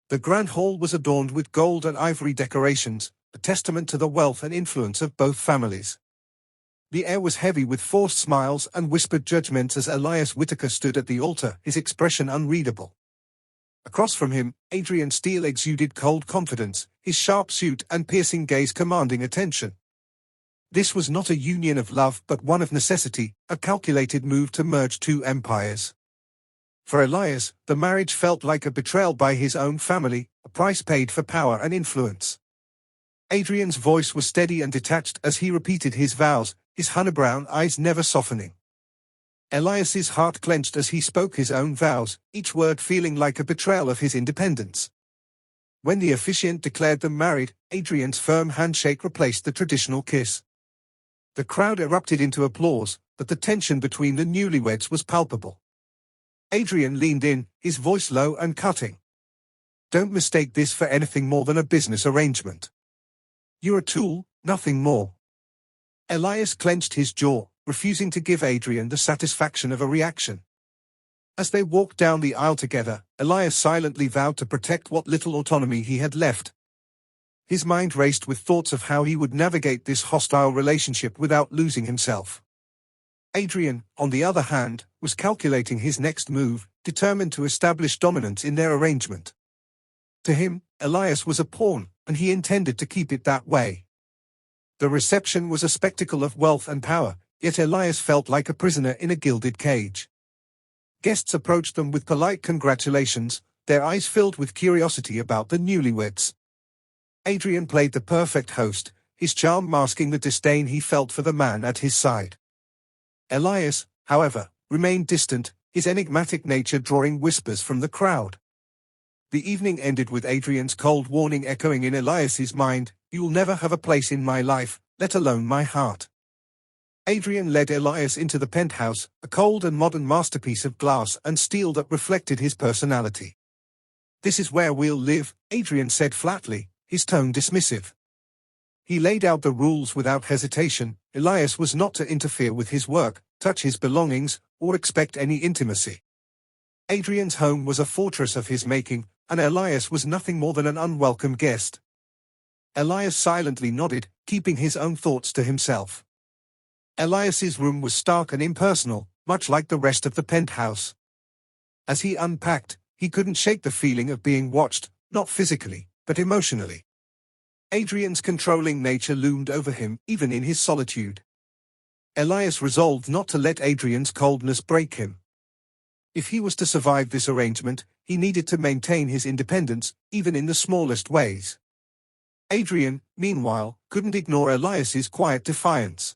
The grand hall was adorned with gold and ivory decorations, a testament to the wealth and influence of both families. The air was heavy with forced smiles and whispered judgments as Elias Whittaker stood at the altar, his expression unreadable. Across from him, Adrian Steele exuded cold confidence, his sharp suit and piercing gaze commanding attention. This was not a union of love but one of necessity, a calculated move to merge two empires. For Elias, the marriage felt like a betrayal by his own family, a price paid for power and influence. Adrian's voice was steady and detached as he repeated his vows, his honey-brown eyes never softening. Elias's heart clenched as he spoke his own vows, each word feeling like a betrayal of his independence. When the officiant declared them married, Adrian's firm handshake replaced the traditional kiss. The crowd erupted into applause, but the tension between the newlyweds was palpable. Adrian leaned in, his voice low and cutting. "Don't mistake this for anything more than a business arrangement. You're a tool, nothing more." Elias clenched his jaw, refusing to give Adrian the satisfaction of a reaction. As they walked down the aisle together, Elias silently vowed to protect what little autonomy he had left. His mind raced with thoughts of how he would navigate this hostile relationship without losing himself. Adrian, on the other hand, was calculating his next move, determined to establish dominance in their arrangement. To him, Elias was a pawn, and he intended to keep it that way. The reception was a spectacle of wealth and power, yet Elias felt like a prisoner in a gilded cage. Guests approached them with polite congratulations, their eyes filled with curiosity about the newlyweds. Adrian played the perfect host, his charm masking the disdain he felt for the man at his side. Elias, however, remained distant, his enigmatic nature drawing whispers from the crowd. The evening ended with Adrian's cold warning echoing in Elias's mind, "You'll never have a place in my life, let alone my heart." Adrian led Elias into the penthouse, a cold and modern masterpiece of glass and steel that reflected his personality. "This is where we'll live," Adrian said flatly, his tone dismissive. He laid out the rules without hesitation. Elias was not to interfere with his work, touch his belongings, or expect any intimacy. Adrian's home was a fortress of his making, and Elias was nothing more than an unwelcome guest. Elias silently nodded, keeping his own thoughts to himself. Elias's room was stark and impersonal, much like the rest of the penthouse. As he unpacked, he couldn't shake the feeling of being watched, not physically, but emotionally. Adrian's controlling nature loomed over him, even in his solitude. Elias resolved not to let Adrian's coldness break him. If he was to survive this arrangement, he needed to maintain his independence, even in the smallest ways. Adrian, meanwhile, couldn't ignore Elias's quiet defiance.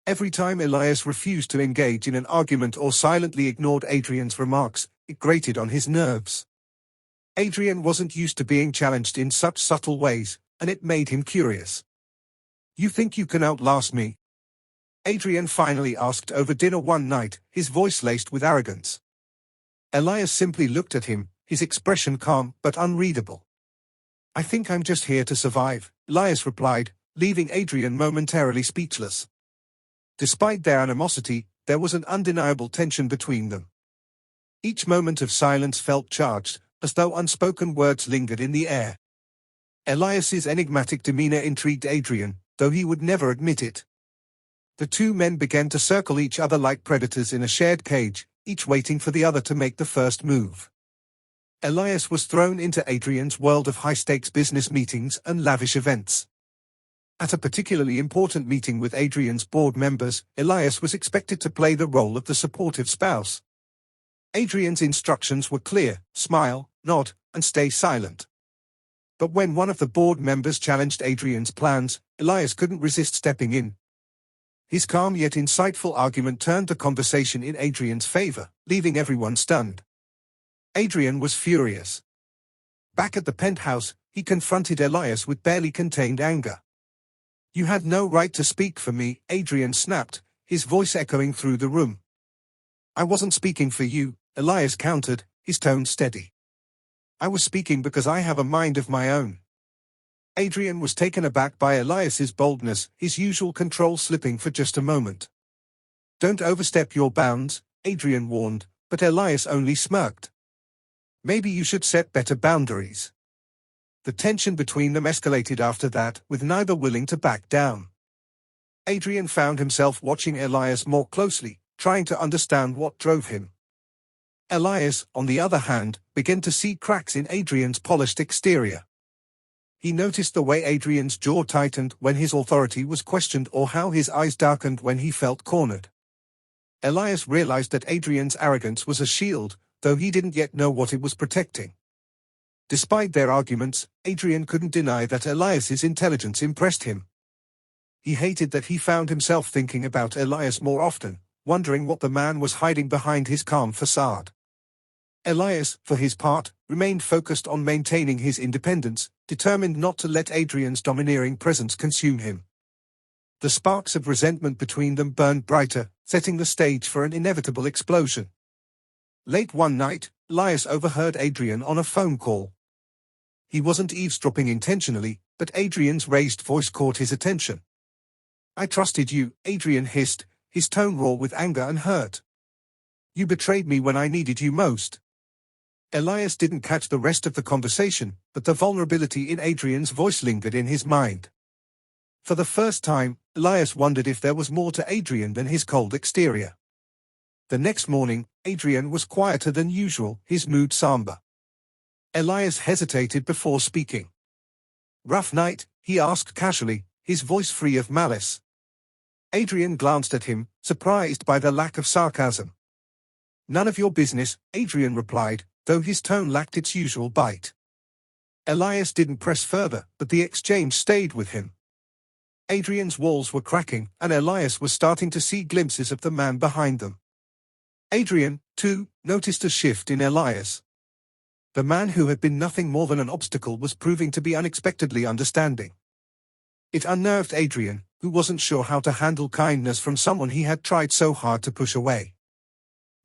Every time Elias refused to engage in an argument or silently ignored Adrian's remarks, it grated on his nerves. Adrian wasn't used to being challenged in such subtle ways, and it made him curious. "You think you can outlast me?" Adrian finally asked over dinner one night, his voice laced with arrogance. Elias simply looked at him, his expression calm but unreadable. "I think I'm just here to survive," Elias replied, leaving Adrian momentarily speechless. Despite their animosity, there was an undeniable tension between them. Each moment of silence felt charged, as though unspoken words lingered in the air. Elias's enigmatic demeanor intrigued Adrian, though he would never admit it. The two men began to circle each other like predators in a shared cage, each waiting for the other to make the first move. Elias was thrown into Adrian's world of high-stakes business meetings and lavish events. At a particularly important meeting with Adrian's board members, Elias was expected to play the role of the supportive spouse. Adrian's instructions were clear: smile, nod, and stay silent. But when one of the board members challenged Adrian's plans, Elias couldn't resist stepping in. His calm yet insightful argument turned the conversation in Adrian's favor, leaving everyone stunned. Adrian was furious. Back at the penthouse, he confronted Elias with barely contained anger. "You had no right to speak for me," Adrian snapped, his voice echoing through the room. "I wasn't speaking for you," Elias countered, his tone steady. "I was speaking because I have a mind of my own." Adrian was taken aback by Elias's boldness, his usual control slipping for just a moment. "Don't overstep your bounds," Adrian warned, but Elias only smirked. Maybe you should set better boundaries. The tension between them escalated after that, with neither willing to back down. Adrian found himself watching Elias more closely, trying to understand what drove him. Elias, on the other hand, began to see cracks in Adrian's polished exterior. He noticed the way Adrian's jaw tightened when his authority was questioned or how his eyes darkened when he felt cornered. Elias realized that Adrian's arrogance was a shield, though he didn't yet know what it was protecting. Despite their arguments, Adrian couldn't deny that Elias's intelligence impressed him. He hated that he found himself thinking about Elias more often, wondering what the man was hiding behind his calm facade. Elias, for his part, remained focused on maintaining his independence, determined not to let Adrian's domineering presence consume him. The sparks of resentment between them burned brighter, setting the stage for an inevitable explosion. Late one night, Elias overheard Adrian on a phone call. He wasn't eavesdropping intentionally, but Adrian's raised voice caught his attention. "I trusted you," Adrian hissed, his tone raw with anger and hurt. "You betrayed me when I needed you most." Elias didn't catch the rest of the conversation, but the vulnerability in Adrian's voice lingered in his mind. For the first time, Elias wondered if there was more to Adrian than his cold exterior. The next morning, Adrian was quieter than usual, his mood somber. Elias hesitated before speaking. "Rough night?" he asked casually, his voice free of malice. Adrian glanced at him, surprised by the lack of sarcasm. "None of your business," Adrian replied, though his tone lacked its usual bite. Elias didn't press further, but the exchange stayed with him. Adrian's walls were cracking, and Elias was starting to see glimpses of the man behind them. Adrian, too, noticed a shift in Elias. The man who had been nothing more than an obstacle was proving to be unexpectedly understanding. It unnerved Adrian, who wasn't sure how to handle kindness from someone he had tried so hard to push away.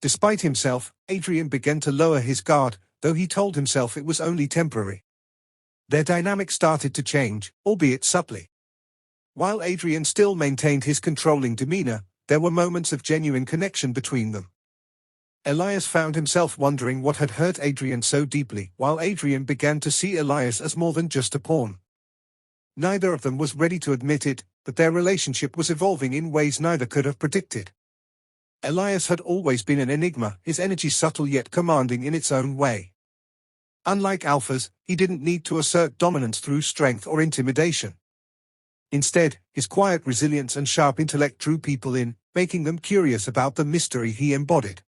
Despite himself, Adrian began to lower his guard, though he told himself it was only temporary. Their dynamic started to change, albeit subtly. While Adrian still maintained his controlling demeanor, there were moments of genuine connection between them. Elias found himself wondering what had hurt Adrian so deeply, while Adrian began to see Elias as more than just a pawn. Neither of them was ready to admit it, but their relationship was evolving in ways neither could have predicted. Elias had always been an enigma, his energy subtle yet commanding in its own way. Unlike alphas, he didn't need to assert dominance through strength or intimidation. Instead, his quiet resilience and sharp intellect drew people in, making them curious about the mystery he embodied.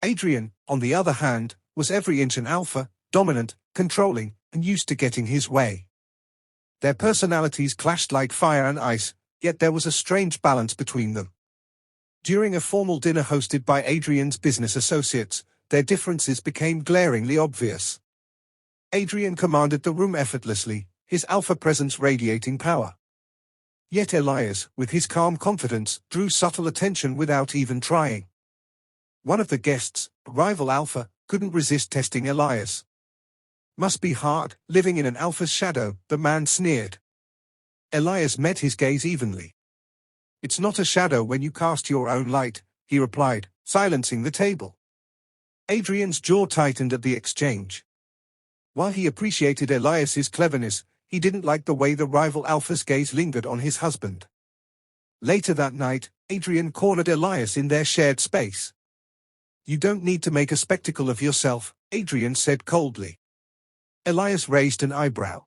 Adrian, on the other hand, was every inch an alpha, dominant, controlling, and used to getting his way. Their personalities clashed like fire and ice, yet there was a strange balance between them. During a formal dinner hosted by Adrian's business associates, their differences became glaringly obvious. Adrian commanded the room effortlessly, his alpha presence radiating power. Yet Elias, with his calm confidence, drew subtle attention without even trying. One of the guests, a rival alpha, couldn't resist testing Elias. "Must be hard, living in an alpha's shadow," the man sneered. Elias met his gaze evenly. "It's not a shadow when you cast your own light," he replied, silencing the table. Adrian's jaw tightened at the exchange. While he appreciated Elias's cleverness, he didn't like the way the rival alpha's gaze lingered on his husband. Later that night, Adrian cornered Elias in their shared space. "You don't need to make a spectacle of yourself," Adrian said coldly. Elias raised an eyebrow.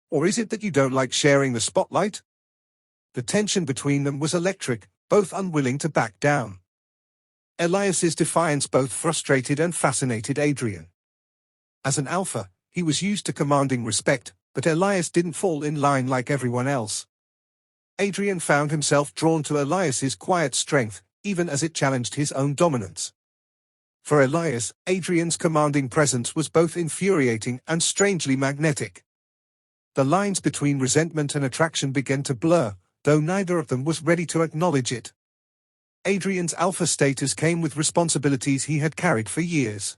"Or is it that you don't like sharing the spotlight?" The tension between them was electric, both unwilling to back down. Elias's defiance both frustrated and fascinated Adrian. As an alpha, he was used to commanding respect, but Elias didn't fall in line like everyone else. Adrian found himself drawn to Elias's quiet strength, even as it challenged his own dominance. For Elias, Adrian's commanding presence was both infuriating and strangely magnetic. The lines between resentment and attraction began to blur, though neither of them was ready to acknowledge it. Adrian's alpha status came with responsibilities he had carried for years.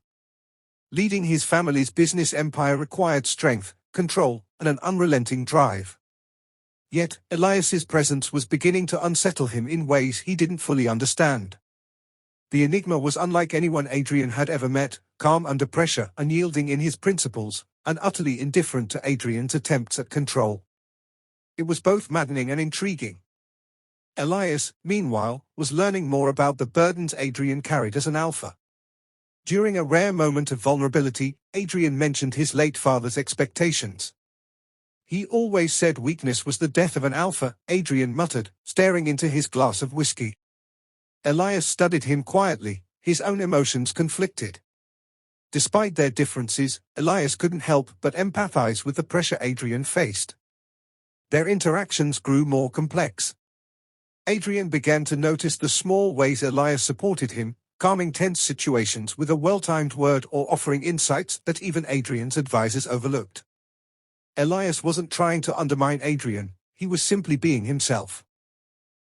Leading his family's business empire required strength, control, and an unrelenting drive. Yet, Elias's presence was beginning to unsettle him in ways he didn't fully understand. The enigma was unlike anyone Adrian had ever met, calm under pressure, unyielding in his principles, and utterly indifferent to Adrian's attempts at control. It was both maddening and intriguing. Elias, meanwhile, was learning more about the burdens Adrian carried as an alpha. During a rare moment of vulnerability, Adrian mentioned his late father's expectations. "He always said weakness was the death of an alpha," Adrian muttered, staring into his glass of whiskey. Elias studied him quietly, his own emotions conflicted. Despite their differences, Elias couldn't help but empathize with the pressure Adrian faced. Their interactions grew more complex. Adrian began to notice the small ways Elias supported him, calming tense situations with a well-timed word or offering insights that even Adrian's advisors overlooked. Elias wasn't trying to undermine Adrian, he was simply being himself.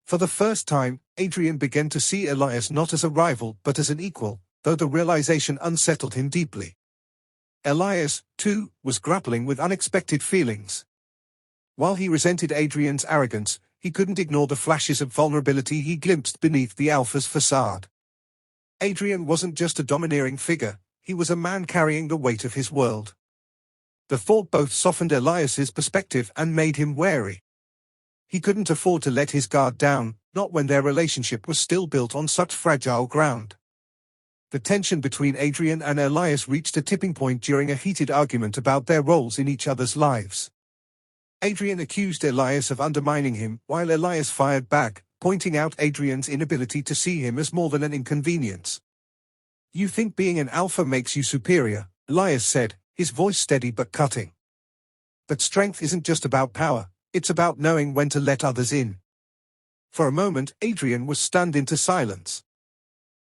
For the first time, Adrian began to see Elias not as a rival but as an equal, though the realization unsettled him deeply. Elias, too, was grappling with unexpected feelings. While he resented Adrian's arrogance, he couldn't ignore the flashes of vulnerability he glimpsed beneath the alpha's facade. Adrian wasn't just a domineering figure, he was a man carrying the weight of his world. The thought both softened Elias's perspective and made him wary. He couldn't afford to let his guard down, not when their relationship was still built on such fragile ground. The tension between Adrian and Elias reached a tipping point during a heated argument about their roles in each other's lives. Adrian accused Elias of undermining him, while Elias fired back, pointing out Adrian's inability to see him as more than an inconvenience. "You think being an alpha makes you superior," Elias said, his voice steady but cutting. "But strength isn't just about power, it's about knowing when to let others in." For a moment, Adrian was stunned into silence.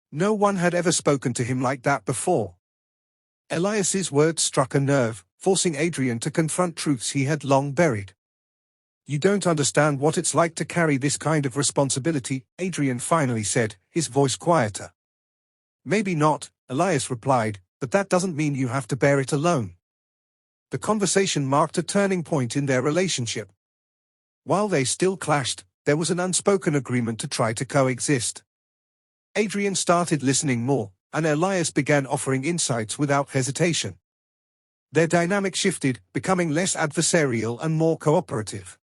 No one had ever spoken to him like that before. Elias's words struck a nerve, forcing Adrian to confront truths he had long buried. "You don't understand what it's like to carry this kind of responsibility," Adrian finally said, his voice quieter. "Maybe not," Elias replied, "but that doesn't mean you have to bear it alone." The conversation marked a turning point in their relationship. While they still clashed, there was an unspoken agreement to try to coexist. Adrian started listening more, and Elias began offering insights without hesitation. Their dynamic shifted, becoming less adversarial and more cooperative.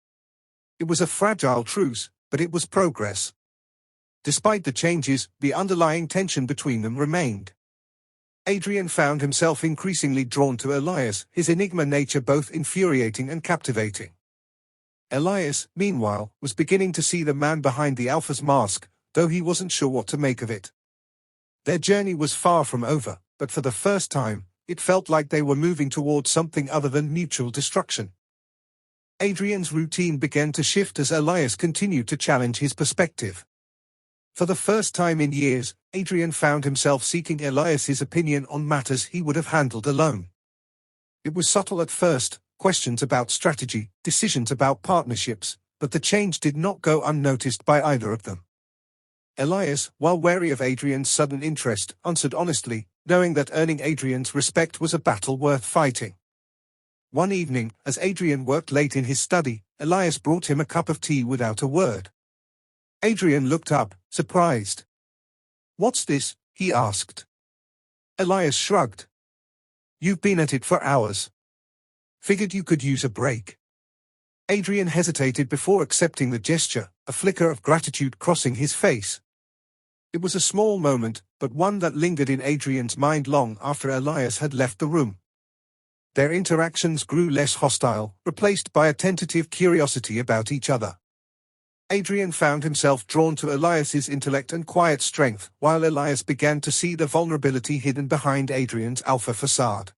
It was a fragile truce, but it was progress. Despite the changes, the underlying tension between them remained. Adrian found himself increasingly drawn to Elias, his enigma nature both infuriating and captivating. Elias, meanwhile, was beginning to see the man behind the alpha's mask, though he wasn't sure what to make of it. Their journey was far from over, but for the first time, it felt like they were moving towards something other than mutual destruction. Adrian's routine began to shift as Elias continued to challenge his perspective. For the first time in years, Adrian found himself seeking Elias's opinion on matters he would have handled alone. It was subtle at first, questions about strategy, decisions about partnerships, but the change did not go unnoticed by either of them. Elias, while wary of Adrian's sudden interest, answered honestly, knowing that earning Adrian's respect was a battle worth fighting. One evening, as Adrian worked late in his study, Elias brought him a cup of tea without a word. Adrian looked up, surprised. "What's this?" he asked. Elias shrugged. "You've been at it for hours. Figured you could use a break." Adrian hesitated before accepting the gesture, a flicker of gratitude crossing his face. It was a small moment, but one that lingered in Adrian's mind long after Elias had left the room. Their interactions grew less hostile, replaced by a tentative curiosity about each other. Adrian found himself drawn to Elias's intellect and quiet strength, while Elias began to see the vulnerability hidden behind Adrian's alpha facade.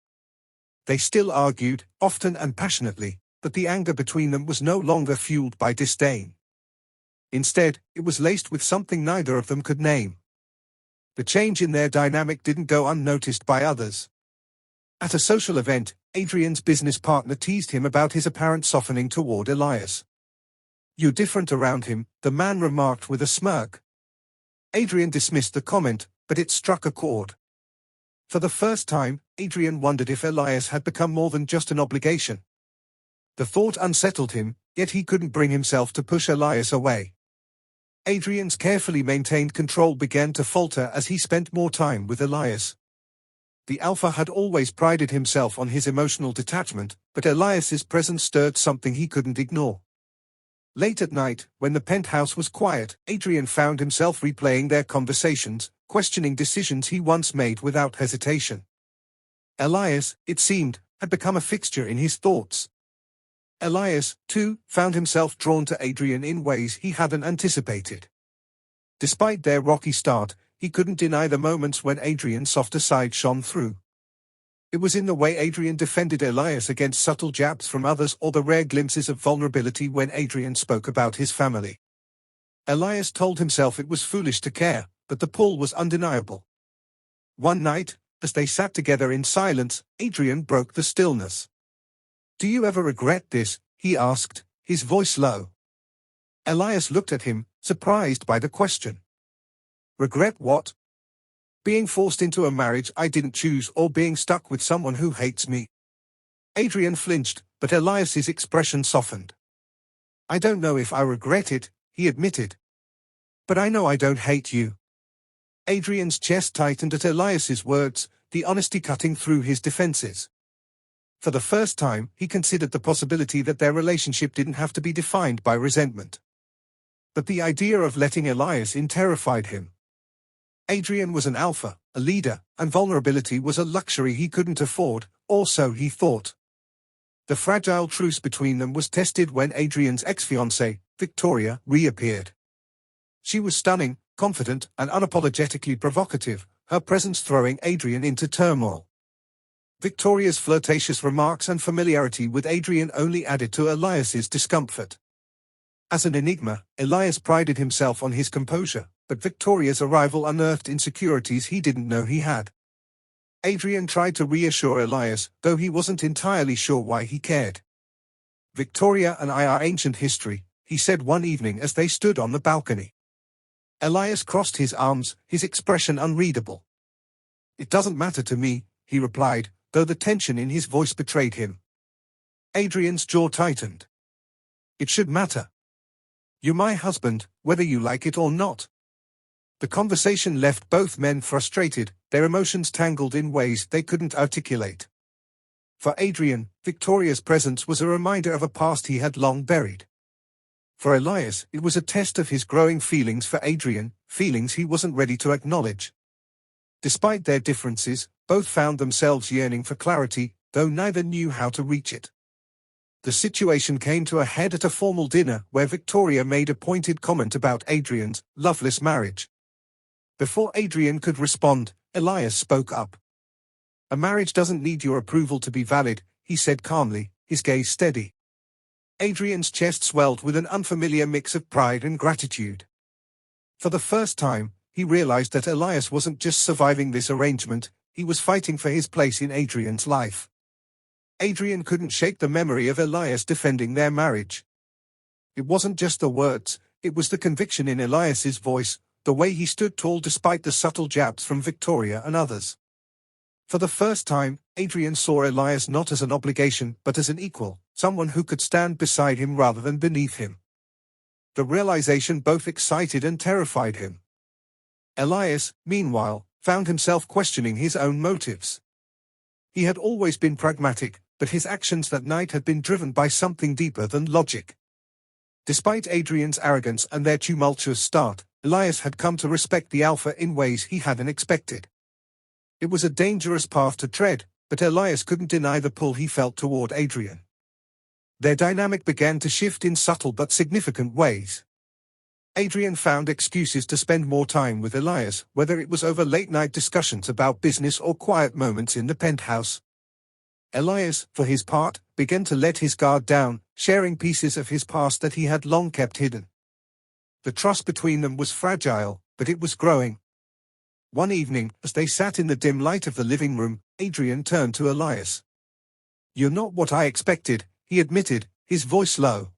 They still argued, often and passionately, but the anger between them was no longer fueled by disdain. Instead, it was laced with something neither of them could name. The change in their dynamic didn't go unnoticed by others. At a social event, Adrian's business partner teased him about his apparent softening toward Elias. "You're different around him," the man remarked with a smirk. Adrian dismissed the comment, but it struck a chord. For the first time, Adrian wondered if Elias had become more than just an obligation. The thought unsettled him, yet he couldn't bring himself to push Elias away. Adrian's carefully maintained control began to falter as he spent more time with Elias. The Alpha had always prided himself on his emotional detachment, but Elias's presence stirred something he couldn't ignore. Late at night, when the penthouse was quiet, Adrian found himself replaying their conversations, questioning decisions he once made without hesitation. Elias, it seemed, had become a fixture in his thoughts. Elias, too, found himself drawn to Adrian in ways he hadn't anticipated. Despite their rocky start, he couldn't deny the moments when Adrian's softer side shone through. It was in the way Adrian defended Elias against subtle jabs from others or the rare glimpses of vulnerability when Adrian spoke about his family. Elias told himself it was foolish to care, but the pull was undeniable. One night, as they sat together in silence, Adrian broke the stillness. "Do you ever regret this?" he asked, his voice low. Elias looked at him, surprised by the question. "Regret what?" "Being forced into a marriage I didn't choose or being stuck with someone who hates me." Adrian flinched, but Elias's expression softened. "I don't know if I regret it," he admitted. "But I know I don't hate you." Adrian's chest tightened at Elias's words, the honesty cutting through his defenses. For the first time, he considered the possibility that their relationship didn't have to be defined by resentment. But the idea of letting Elias in terrified him. Adrian was an alpha, a leader, and vulnerability was a luxury he couldn't afford, or so he thought. The fragile truce between them was tested when Adrian's ex-fiancée, Victoria, reappeared. She was stunning, confident, and unapologetically provocative, her presence throwing Adrian into turmoil. Victoria's flirtatious remarks and familiarity with Adrian only added to Elias's discomfort. As an enigma, Elias prided himself on his composure, but Victoria's arrival unearthed insecurities he didn't know he had. Adrian tried to reassure Elias, though he wasn't entirely sure why he cared. "Victoria and I are ancient history," he said one evening as they stood on the balcony. Elias crossed his arms, his expression unreadable. "It doesn't matter to me," he replied, though the tension in his voice betrayed him. Adrian's jaw tightened. "It should matter. You're my husband, whether you like it or not." The conversation left both men frustrated, their emotions tangled in ways they couldn't articulate. For Adrian, Victoria's presence was a reminder of a past he had long buried. For Elias, it was a test of his growing feelings for Adrian, feelings he wasn't ready to acknowledge. Despite their differences, both found themselves yearning for clarity, though neither knew how to reach it. The situation came to a head at a formal dinner where Victoria made a pointed comment about Adrian's loveless marriage. Before Adrian could respond, Elias spoke up. "A marriage doesn't need your approval to be valid," he said calmly, his gaze steady. Adrian's chest swelled with an unfamiliar mix of pride and gratitude. For the first time, he realized that Elias wasn't just surviving this arrangement, he was fighting for his place in Adrian's life. Adrian couldn't shake the memory of Elias defending their marriage. It wasn't just the words, it was the conviction in Elias's voice, the way he stood tall despite the subtle jabs from Victoria and others. For the first time, Adrian saw Elias not as an obligation but as an equal, someone who could stand beside him rather than beneath him. The realization both excited and terrified him. Elias, meanwhile, found himself questioning his own motives. He had always been pragmatic, but his actions that night had been driven by something deeper than logic. Despite Adrian's arrogance and their tumultuous start, Elias had come to respect the Alpha in ways he hadn't expected. It was a dangerous path to tread, but Elias couldn't deny the pull he felt toward Adrian. Their dynamic began to shift in subtle but significant ways. Adrian found excuses to spend more time with Elias, whether it was over late-night discussions about business or quiet moments in the penthouse. Elias, for his part, began to let his guard down, sharing pieces of his past that he had long kept hidden. The trust between them was fragile, but it was growing. One evening, as they sat in the dim light of the living room, Adrian turned to Elias. "You're not what I expected," he admitted, his voice low.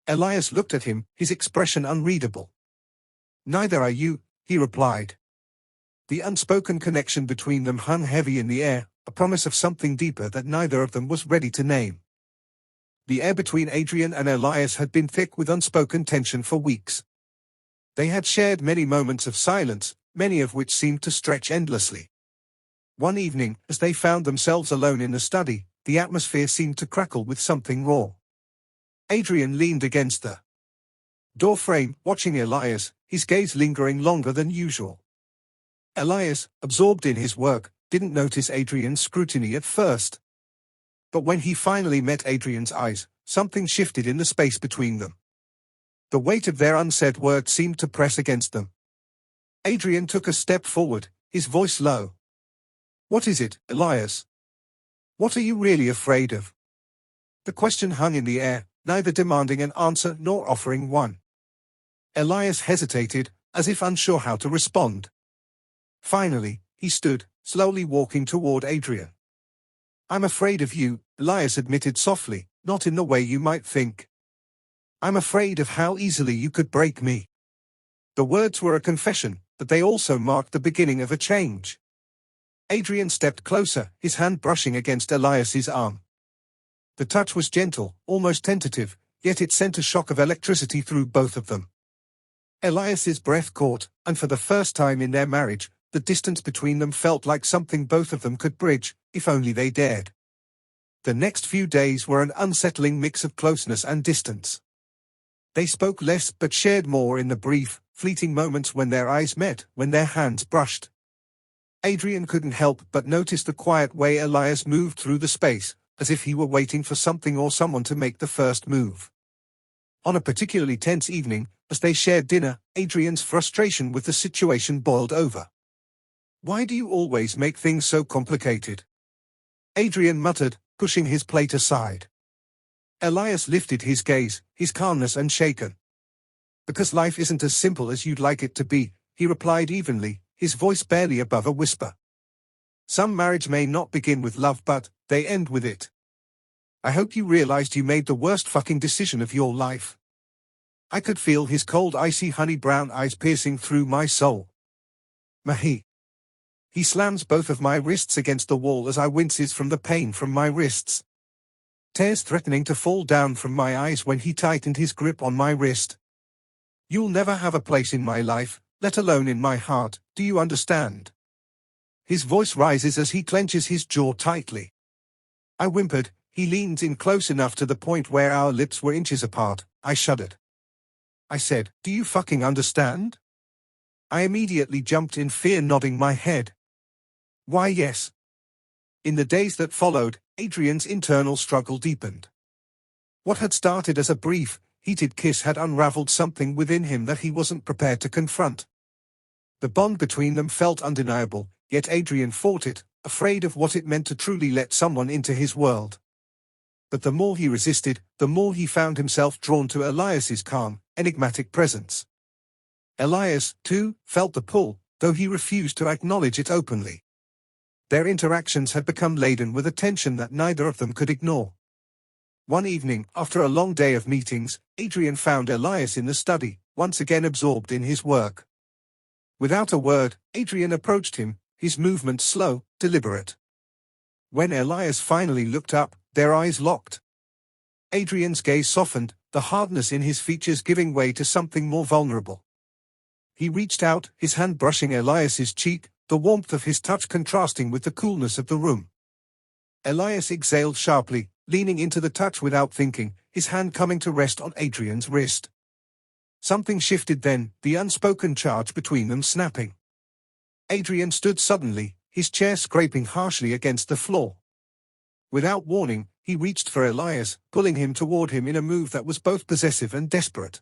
Elias looked at him, his expression unreadable. "Neither are you," he replied. The unspoken connection between them hung heavy in the air, a promise of something deeper that neither of them was ready to name. The air between Adrian and Elias had been thick with unspoken tension for weeks. They had shared many moments of silence, many of which seemed to stretch endlessly. One evening, as they found themselves alone in the study, the atmosphere seemed to crackle with something raw. Adrian leaned against the doorframe, watching Elias, his gaze lingering longer than usual. Elias, absorbed in his work, didn't notice Adrian's scrutiny at first. But when he finally met Adrian's eyes, something shifted in the space between them. The weight of their unsaid words seemed to press against them. Adrian took a step forward, his voice low. "What is it, Elias? What are you really afraid of?" The question hung in the air, neither demanding an answer nor offering one. Elias hesitated, as if unsure how to respond. Finally, he stood, slowly walking toward Adrian. "I'm afraid of you," Elias admitted softly, "not in the way you might think. I'm afraid of how easily you could break me." The words were a confession, but they also marked the beginning of a change. Adrian stepped closer, his hand brushing against Elias's arm. The touch was gentle, almost tentative, yet it sent a shock of electricity through both of them. Elias's breath caught, and for the first time in their marriage, the distance between them felt like something both of them could bridge, if only they dared. The next few days were an unsettling mix of closeness and distance. They spoke less but shared more in the brief, fleeting moments when their eyes met, when their hands brushed. Adrian couldn't help but notice the quiet way Elias moved through the space, as if he were waiting for something or someone to make the first move. On a particularly tense evening, as they shared dinner, Adrian's frustration with the situation boiled over. "Why do you always make things so complicated?" Adrian muttered, pushing his plate aside. Elias lifted his gaze, his calmness unshaken. "Because life isn't as simple as you'd like it to be," he replied evenly, his voice barely above a whisper. "Some marriage may not begin with love but they end with it. I hope you realized you made the worst fucking decision of your life." I could feel his cold icy honey brown eyes piercing through my soul. "Mahi." He slams both of my wrists against the wall as I winces from the pain from my wrists. Tears threatening to fall down from my eyes when he tightened his grip on my wrist. "You'll never have a place in my life, let alone in my heart, do you understand?" His voice rises as he clenches his jaw tightly. I whimpered. He leaned in close enough to the point where our lips were inches apart. I shuddered. I said, "Do you fucking understand?" I immediately jumped in fear, nodding my head. "Why, yes." In the days that followed, Adrian's internal struggle deepened. What had started as a brief, heated kiss had unraveled something within him that he wasn't prepared to confront. The bond between them felt undeniable, yet Adrian fought it, afraid of what it meant to truly let someone into his world. But the more he resisted, the more he found himself drawn to Elias's calm, enigmatic presence. Elias, too, felt the pull, though he refused to acknowledge it openly. Their interactions had become laden with a tension that neither of them could ignore. One evening, after a long day of meetings, Adrian found Elias in the study, once again absorbed in his work. Without a word, Adrian approached him, his movements slow, deliberate. When Elias finally looked up, their eyes locked. Adrian's gaze softened, the hardness in his features giving way to something more vulnerable. He reached out, his hand brushing Elias's cheek, the warmth of his touch contrasting with the coolness of the room. Elias exhaled sharply, leaning into the touch without thinking, his hand coming to rest on Adrian's wrist. Something shifted then, the unspoken charge between them snapping. Adrian stood suddenly, his chair scraping harshly against the floor. Without warning, he reached for Elias, pulling him toward him in a move that was both possessive and desperate.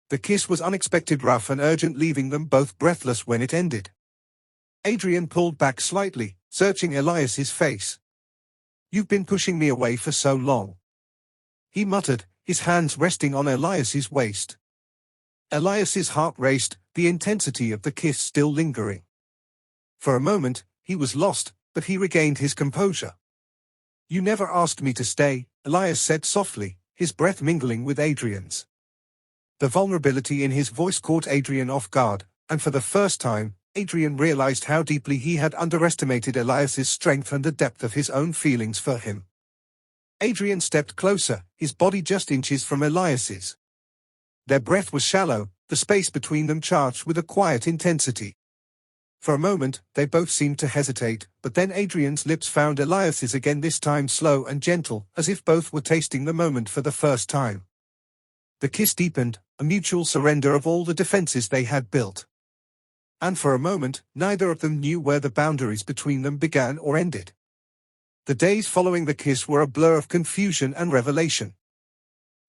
The kiss was unexpected, rough and urgent, leaving them both breathless when it ended. Adrian pulled back slightly, searching Elias's face. "You've been pushing me away for so long," he muttered, his hands resting on Elias's waist. Elias's heart raced, the intensity of the kiss still lingering. For a moment, he was lost, but he regained his composure. "You never asked me to stay," Elias said softly, his breath mingling with Adrian's. The vulnerability in his voice caught Adrian off guard, and for the first time, Adrian realized how deeply he had underestimated Elias's strength and the depth of his own feelings for him. Adrian stepped closer, his body just inches from Elias's. Their breath was shallow, the space between them charged with a quiet intensity. For a moment, they both seemed to hesitate, but then Adrian's lips found Elias's again, this time slow and gentle, as if both were tasting the moment for the first time. The kiss deepened, a mutual surrender of all the defenses they had built. And for a moment, neither of them knew where the boundaries between them began or ended. The days following the kiss were a blur of confusion and revelation.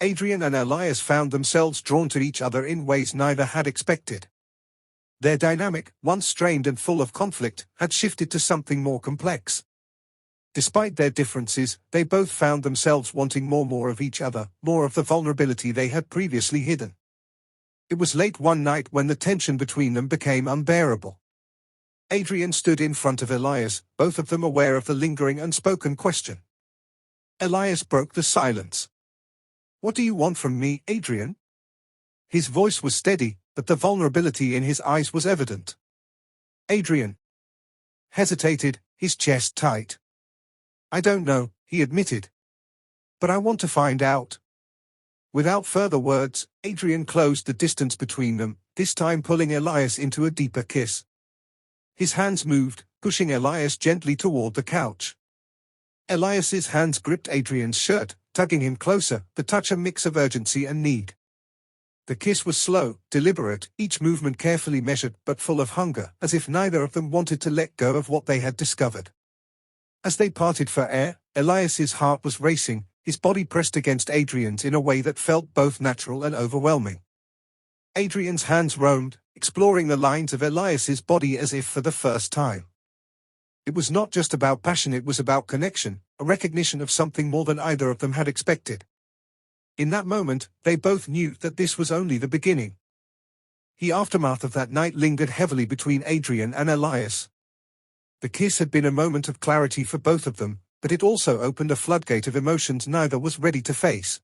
Adrian and Elias found themselves drawn to each other in ways neither had expected. Their dynamic, once strained and full of conflict, had shifted to something more complex. Despite their differences, they both found themselves wanting more of each other, more of the vulnerability they had previously hidden. It was late one night when the tension between them became unbearable. Adrian stood in front of Elias, both of them aware of the lingering unspoken question. Elias broke the silence. "What do you want from me, Adrian?" His voice was steady, but the vulnerability in his eyes was evident. Adrian hesitated, his chest tight. "I don't know," he admitted. "But I want to find out." Without further words, Adrian closed the distance between them, this time pulling Elias into a deeper kiss. His hands moved, pushing Elias gently toward the couch. Elias's hands gripped Adrian's shirt, tugging him closer, the touch a mix of urgency and need. The kiss was slow, deliberate, each movement carefully measured but full of hunger, as if neither of them wanted to let go of what they had discovered. As they parted for air, Elias's heart was racing, his body pressed against Adrian's in a way that felt both natural and overwhelming. Adrian's hands roamed, exploring the lines of Elias's body as if for the first time. It was not just about passion, it was about connection, a recognition of something more than either of them had expected. In that moment, they both knew that this was only the beginning. The aftermath of that night lingered heavily between Adrian and Elias. The kiss had been a moment of clarity for both of them, but it also opened a floodgate of emotions neither was ready to face.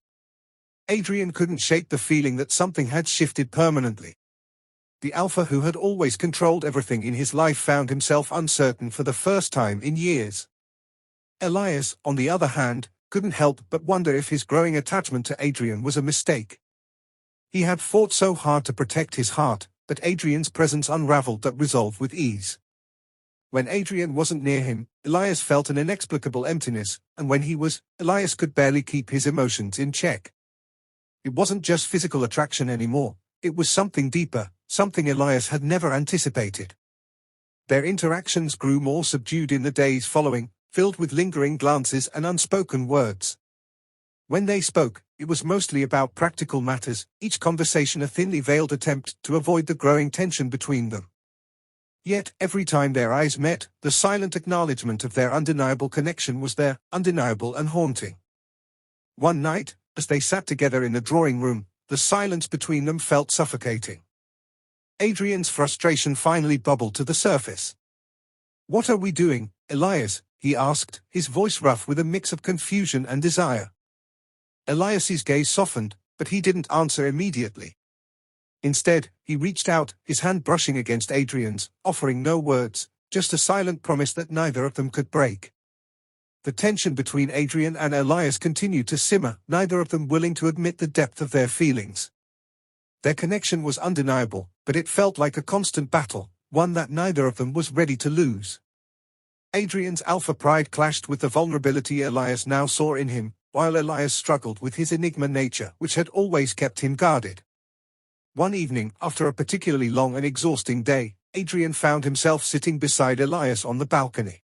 Adrian couldn't shake the feeling that something had shifted permanently. The alpha who had always controlled everything in his life found himself uncertain for the first time in years. Elias, on the other hand, couldn't help but wonder if his growing attachment to Adrian was a mistake. He had fought so hard to protect his heart, but Adrian's presence unraveled that resolve with ease. When Adrian wasn't near him, Elias felt an inexplicable emptiness, and when he was, Elias could barely keep his emotions in check. It wasn't just physical attraction anymore, it was something deeper, something Elias had never anticipated. Their interactions grew more subdued in the days following, filled with lingering glances and unspoken words. When they spoke, it was mostly about practical matters, each conversation a thinly veiled attempt to avoid the growing tension between them. Yet, every time their eyes met, the silent acknowledgement of their undeniable connection was there, undeniable and haunting. One night, as they sat together in the drawing room, the silence between them felt suffocating. Adrian's frustration finally bubbled to the surface. "What are we doing, Elias?" he asked, his voice rough with a mix of confusion and desire. Elias's gaze softened, but he didn't answer immediately. Instead, he reached out, his hand brushing against Adrian's, offering no words, just a silent promise that neither of them could break. The tension between Adrian and Elias continued to simmer, neither of them willing to admit the depth of their feelings. Their connection was undeniable, but it felt like a constant battle, one that neither of them was ready to lose. Adrian's alpha pride clashed with the vulnerability Elias now saw in him, while Elias struggled with his enigma nature, which had always kept him guarded. One evening, after a particularly long and exhausting day, Adrian found himself sitting beside Elias on the balcony.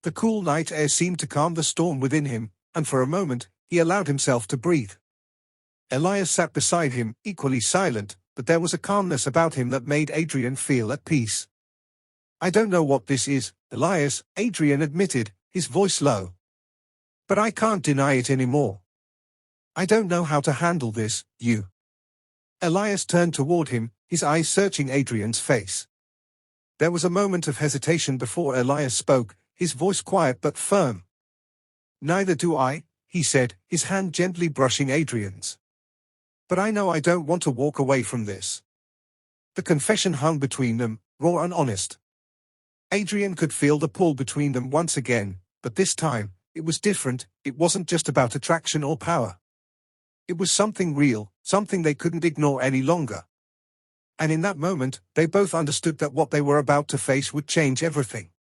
The cool night air seemed to calm the storm within him, and for a moment, he allowed himself to breathe. Elias sat beside him, equally silent, but there was a calmness about him that made Adrian feel at peace. "I don't know what this is, Elias," Adrian admitted, his voice low. "But I can't deny it anymore. I don't know how to handle this, you." Elias turned toward him, his eyes searching Adrian's face. There was a moment of hesitation before Elias spoke, his voice quiet but firm. "Neither do I," he said, his hand gently brushing Adrian's. "But I know I don't want to walk away from this." The confession hung between them, raw and honest. Adrian could feel the pull between them once again, but this time, it was different. It wasn't just about attraction or power. It was something real, something they couldn't ignore any longer. And in that moment, they both understood that what they were about to face would change everything.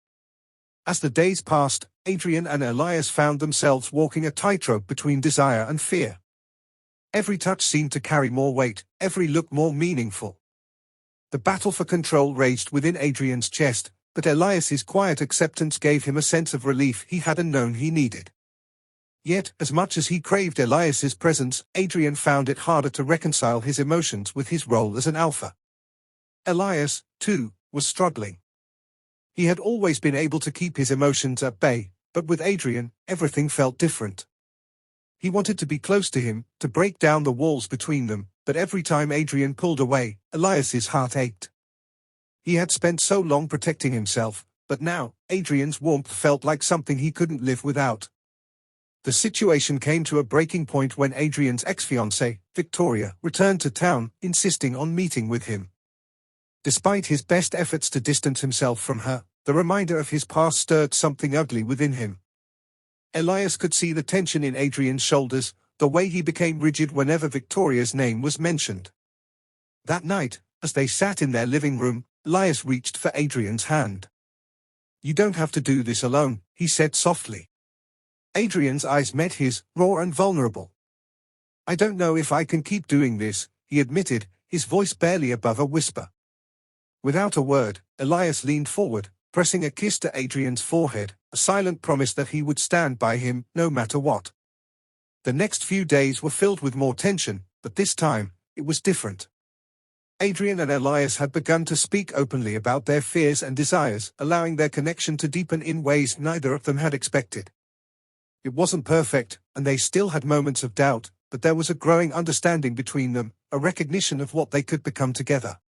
As the days passed, Adrian and Elias found themselves walking a tightrope between desire and fear. Every touch seemed to carry more weight, every look more meaningful. The battle for control raged within Adrian's chest, but Elias's quiet acceptance gave him a sense of relief he hadn't known he needed. Yet, as much as he craved Elias's presence, Adrian found it harder to reconcile his emotions with his role as an alpha. Elias, too, was struggling. He had always been able to keep his emotions at bay, but with Adrian, everything felt different. He wanted to be close to him, to break down the walls between them, but every time Adrian pulled away, Elias's heart ached. He had spent so long protecting himself, but now, Adrian's warmth felt like something he couldn't live without. The situation came to a breaking point when Adrian's ex-fiancée, Victoria, returned to town, insisting on meeting with him. Despite his best efforts to distance himself from her, the reminder of his past stirred something ugly within him. Elias could see the tension in Adrian's shoulders, the way he became rigid whenever Victoria's name was mentioned. That night, as they sat in their living room, Elias reached for Adrian's hand. "You don't have to do this alone," he said softly. Adrian's eyes met his, raw and vulnerable. "I don't know if I can keep doing this," he admitted, his voice barely above a whisper. Without a word, Elias leaned forward, pressing a kiss to Adrian's forehead, a silent promise that he would stand by him, no matter what. The next few days were filled with more tension, but this time, it was different. Adrian and Elias had begun to speak openly about their fears and desires, allowing their connection to deepen in ways neither of them had expected. It wasn't perfect, and they still had moments of doubt, but there was a growing understanding between them, a recognition of what they could become together.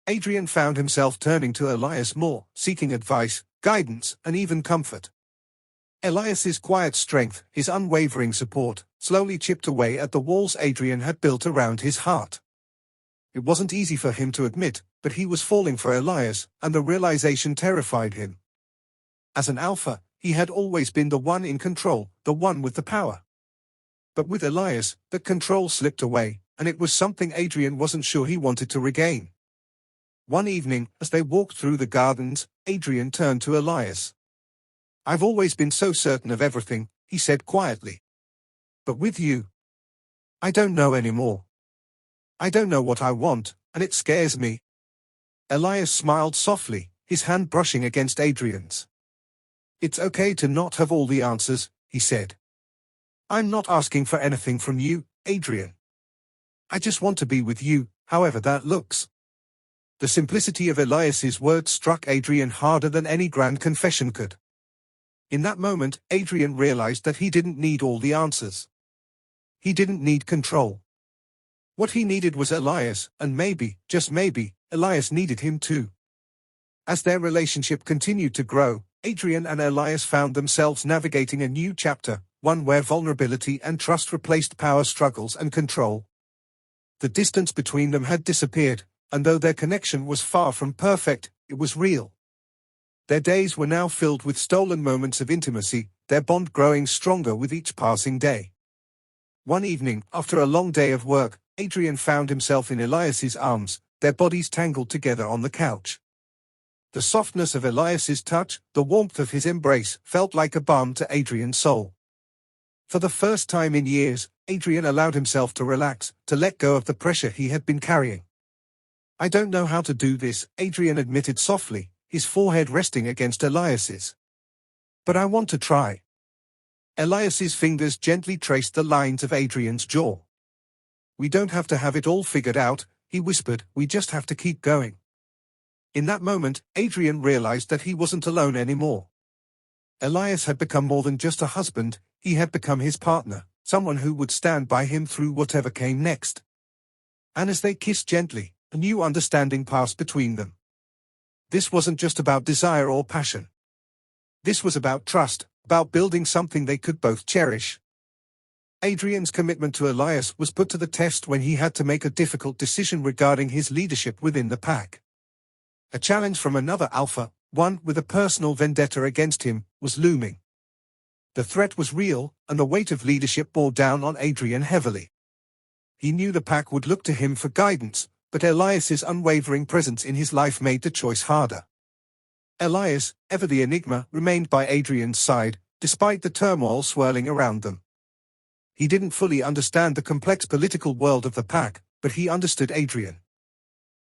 Adrian found himself turning to Elias more, seeking advice, guidance, and even comfort. Elias's quiet strength, his unwavering support, slowly chipped away at the walls Adrian had built around his heart. It wasn't easy for him to admit, but he was falling for Elias, and the realization terrified him. As an alpha, he had always been the one in control, the one with the power. But with Elias, that control slipped away, and it was something Adrian wasn't sure he wanted to regain. One evening, as they walked through the gardens, Adrian turned to Elias. "I've always been so certain of everything," he said quietly. "But with you, I don't know anymore. I don't know what I want, and it scares me." Elias smiled softly, his hand brushing against Adrian's. "It's okay to not have all the answers," he said. "I'm not asking for anything from you, Adrian. I just want to be with you, however that looks." The simplicity of Elias's words struck Adrian harder than any grand confession could. In that moment, Adrian realized that he didn't need all the answers. He didn't need control. What he needed was Elias, and maybe, just maybe, Elias needed him too. As their relationship continued to grow, Adrian and Elias found themselves navigating a new chapter, one where vulnerability and trust replaced power struggles and control. The distance between them had disappeared, and though their connection was far from perfect, it was real. Their days were now filled with stolen moments of intimacy, their bond growing stronger with each passing day. One evening, after a long day of work, Adrian found himself in Elias's arms, their bodies tangled together on the couch. The softness of Elias's touch, the warmth of his embrace, felt like a balm to Adrian's soul. For the first time in years, Adrian allowed himself to relax, to let go of the pressure he had been carrying. "I don't know how to do this," Adrian admitted softly, his forehead resting against Elias's. "But I want to try." Elias's fingers gently traced the lines of Adrian's jaw. "We don't have to have it all figured out," he whispered, "we just have to keep going." In that moment, Adrian realized that he wasn't alone anymore. Elias had become more than just a husband, he had become his partner, someone who would stand by him through whatever came next. And as they kissed gently, a new understanding passed between them. This wasn't just about desire or passion. This was about trust, about building something they could both cherish. Adrian's commitment to Elias was put to the test when he had to make a difficult decision regarding his leadership within the pack. A challenge from another alpha, one with a personal vendetta against him, was looming. The threat was real, and the weight of leadership bore down on Adrian heavily. He knew the pack would look to him for guidance, but Elias's unwavering presence in his life made the choice harder. Elias, ever the enigma, remained by Adrian's side, despite the turmoil swirling around them. He didn't fully understand the complex political world of the pack, but he understood Adrian.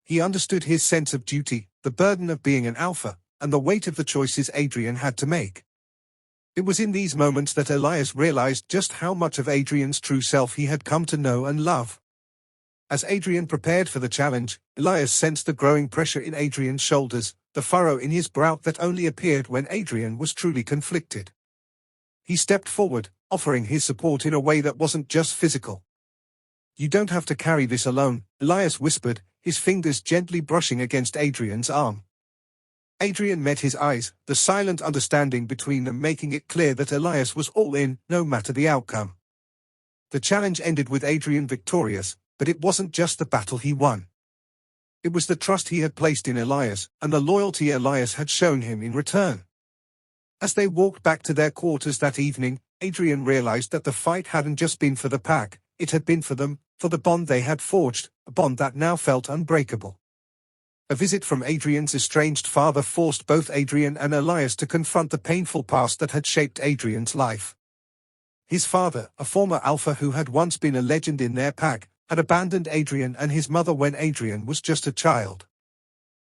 He understood his sense of duty, the burden of being an alpha, and the weight of the choices Adrian had to make. It was in these moments that Elias realized just how much of Adrian's true self he had come to know and love. As Adrian prepared for the challenge, Elias sensed the growing pressure in Adrian's shoulders, the furrow in his brow that only appeared when Adrian was truly conflicted. He stepped forward, offering his support in a way that wasn't just physical. "You don't have to carry this alone," Elias whispered, his fingers gently brushing against Adrian's arm. Adrian met his eyes, the silent understanding between them making it clear that Elias was all in, no matter the outcome. The challenge ended with Adrian victorious, but it wasn't just the battle he won. It was the trust he had placed in Elias, and the loyalty Elias had shown him in return. As they walked back to their quarters that evening, Adrian realized that the fight hadn't just been for the pack, it had been for them, for the bond they had forged, a bond that now felt unbreakable. A visit from Adrian's estranged father forced both Adrian and Elias to confront the painful past that had shaped Adrian's life. His father, a former alpha who had once been a legend in their pack, had abandoned Adrian and his mother when Adrian was just a child.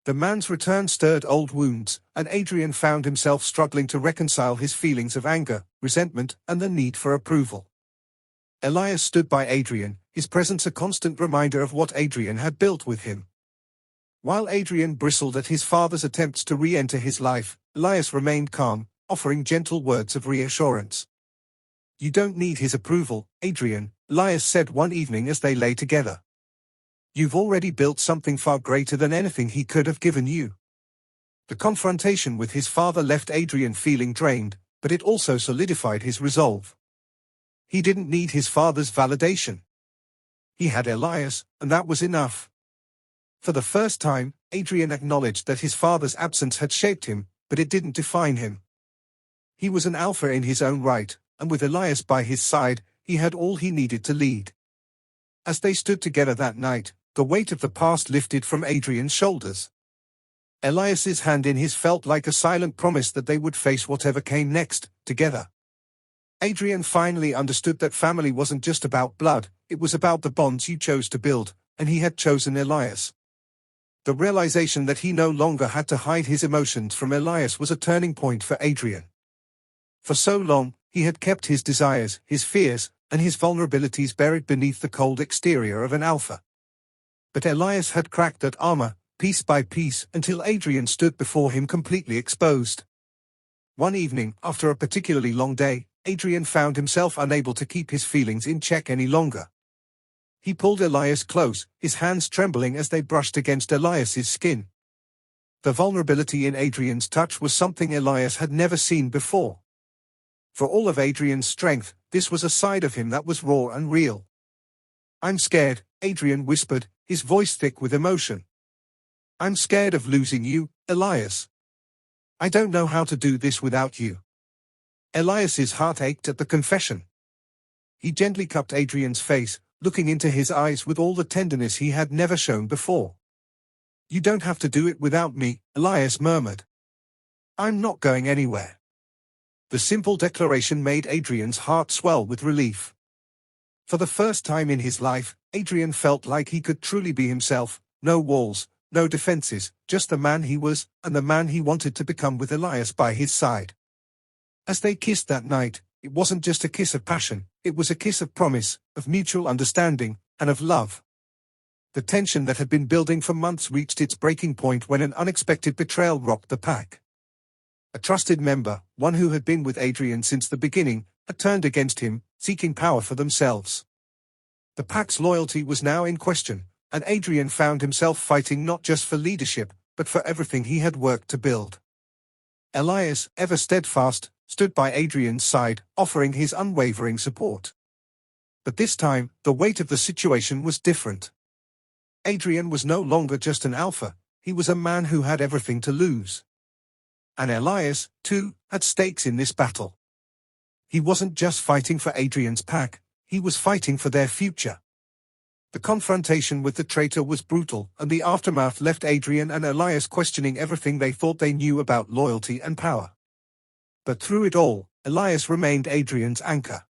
The man's return stirred old wounds, and Adrian found himself struggling to reconcile his feelings of anger, resentment, and the need for approval. Elias stood by Adrian, his presence a constant reminder of what Adrian had built with him. While Adrian bristled at his father's attempts to re-enter his life, Elias remained calm, offering gentle words of reassurance. "You don't need his approval, Adrian," Elias said one evening as they lay together. "You've already built something far greater than anything he could have given you." The confrontation with his father left Adrian feeling drained, but it also solidified his resolve. He didn't need his father's validation. He had Elias, and that was enough. For the first time, Adrian acknowledged that his father's absence had shaped him, but it didn't define him. He was an alpha in his own right, and with Elias by his side, he had all he needed to lead. As they stood together that night, the weight of the past lifted from Adrian's shoulders. Elias's hand in his felt like a silent promise that they would face whatever came next, together. Adrian finally understood that family wasn't just about blood, it was about the bonds you chose to build, and he had chosen Elias. The realization that he no longer had to hide his emotions from Elias was a turning point for Adrian. For so long, he had kept his desires, his fears, and his vulnerabilities buried beneath the cold exterior of an alpha. But Elias had cracked that armor, piece by piece, until Adrian stood before him completely exposed. One evening, after a particularly long day, Adrian found himself unable to keep his feelings in check any longer. He pulled Elias close, his hands trembling as they brushed against Elias's skin. The vulnerability in Adrian's touch was something Elias had never seen before. For all of Adrian's strength, this was a side of him that was raw and real. "I'm scared," Adrian whispered, his voice thick with emotion. "I'm scared of losing you, Elias. I don't know how to do this without you." Elias's heart ached at the confession. He gently cupped Adrian's face, looking into his eyes with all the tenderness he had never shown before. "You don't have to do it without me," Elias murmured. "I'm not going anywhere." The simple declaration made Adrian's heart swell with relief. For the first time in his life, Adrian felt like he could truly be himself, no walls, no defenses, just the man he was, and the man he wanted to become with Elias by his side. As they kissed that night, it wasn't just a kiss of passion, it was a kiss of promise, of mutual understanding, and of love. The tension that had been building for months reached its breaking point when an unexpected betrayal rocked the pack. A trusted member, one who had been with Adrian since the beginning, had turned against him, seeking power for themselves. The pack's loyalty was now in question, and Adrian found himself fighting not just for leadership, but for everything he had worked to build. Elias, ever steadfast, stood by Adrian's side, offering his unwavering support. But this time, the weight of the situation was different. Adrian was no longer just an alpha, he was a man who had everything to lose. And Elias, too, had stakes in this battle. He wasn't just fighting for Adrian's pack, he was fighting for their future. The confrontation with the traitor was brutal, and the aftermath left Adrian and Elias questioning everything they thought they knew about loyalty and power. But through it all, Elias remained Adrian's anchor.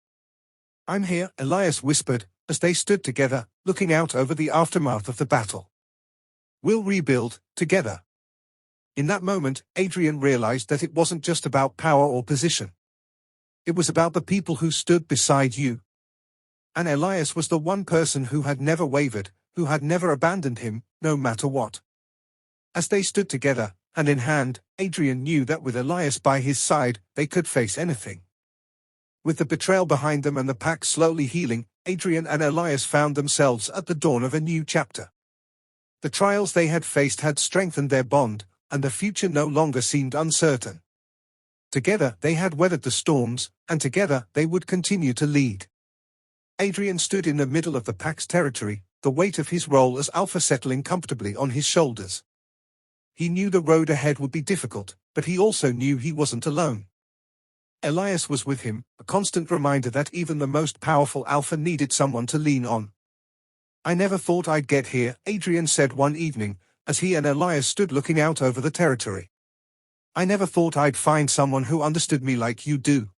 "I'm here," Elias whispered, as they stood together, looking out over the aftermath of the battle. "We'll rebuild, together." In that moment, Adrian realized that it wasn't just about power or position. It was about the people who stood beside you. And Elias was the one person who had never wavered, who had never abandoned him, no matter what. As they stood together, hand in hand, Adrian knew that with Elias by his side, they could face anything. With the betrayal behind them and the pack slowly healing, Adrian and Elias found themselves at the dawn of a new chapter. The trials they had faced had strengthened their bond, and the future no longer seemed uncertain. Together they had weathered the storms, and together they would continue to lead. Adrian stood in the middle of the pack's territory, the weight of his role as alpha settling comfortably on his shoulders. He knew the road ahead would be difficult, but he also knew he wasn't alone. Elias was with him, a constant reminder that even the most powerful alpha needed someone to lean on. "I never thought I'd get here," Adrian said one evening, as he and Elias stood looking out over the territory. "I never thought I'd find someone who understood me like you do."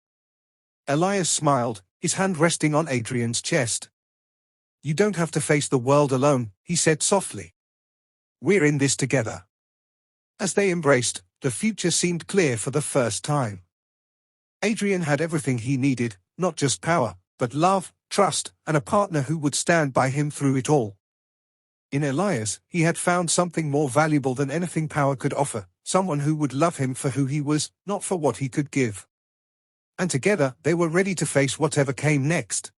Elias smiled, his hand resting on Adrian's chest. "You don't have to face the world alone," he said softly. "We're in this together." As they embraced, the future seemed clear for the first time. Adrian had everything he needed, not just power, but love, trust, and a partner who would stand by him through it all. In Elias, he had found something more valuable than anything power could offer, someone who would love him for who he was, not for what he could give. And together, they were ready to face whatever came next.